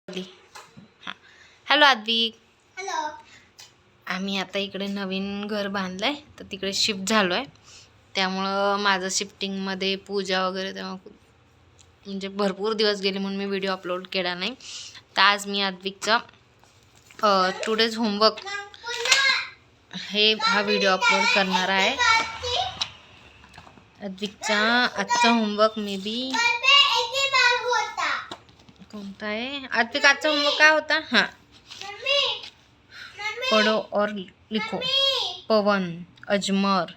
हां. Hello Advik. Hello. आम्ही आता इकडे नवीन घर बांधलं आहे तर तिकडे शिफ्ट झालो आहे. त्यामुळं माझं शिफ्टिंगमध्ये पूजा वगैरे तेव्हा म्हणजे भरपूर दिवस गेले म्हणून मी व्हिडिओ अपलोड केला नाही. तर आज मी आद्विकचा टुडेज होमवर्क हा व्हिडिओ अपलोड करणार आहे. आद्विकचा आजचा होमवर्क मे बी कोणता आहे. आद्विक आजचा होमवर्क काय होता. हां, पढ़ो और लिखो. पवन, अजमर,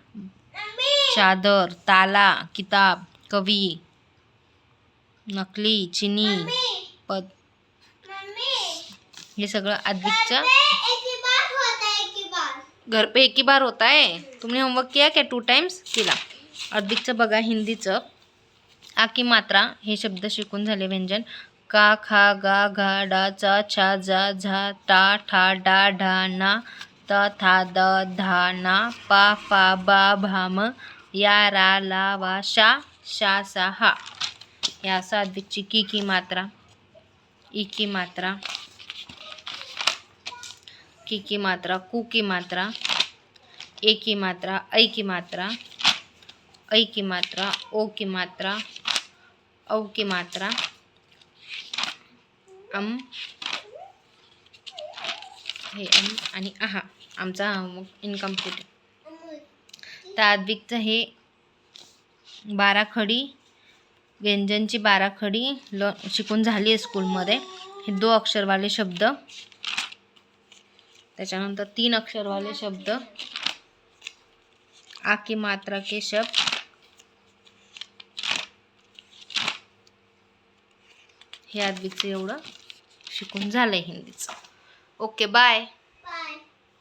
चादर, ताला, किताब, कवि, नकली, चीनी, पद. हे सगळं आद्विकचं घर पे एक ही बार होता है. तुमने होमवर्क किया क्या 2 टाइम्स केला. आद्विकचं बघा हिंदीचं आ की मात्रा हे शब्द शिकून झाले. व्यंजन का, खा, गा, घा, डा, चा, छा, जा, झा, टा, ठा, डा, ढा, ना, त, था, द, धा, ना, पा, फा, बा, भाम, या, रा, ला, वा, शा, शा, सा, हा. या असं आद्विकची की मात्रा, ई की मात्रा, की मात्रा, कू की मात्रा, ए की मात्रा, ऐ की मात्रा, ऐ की मात्रा, ओ की मात्रा, औ की मात्रा, हे आणि आहा. आमचा इनकम्प्लीट. तर आद्विकचं हे 12 खडी व्यंजनची 12 खडी शिकून झाली आहे स्कूलमध्ये. हे 2 अक्षरवाले शब्द, त्याच्यानंतर 3 अक्षरवाले शब्द, आ की मात्रा के शब्द, हे आद्विकचं एवढं शिकून झालंय हिंदीचं. Okay bye.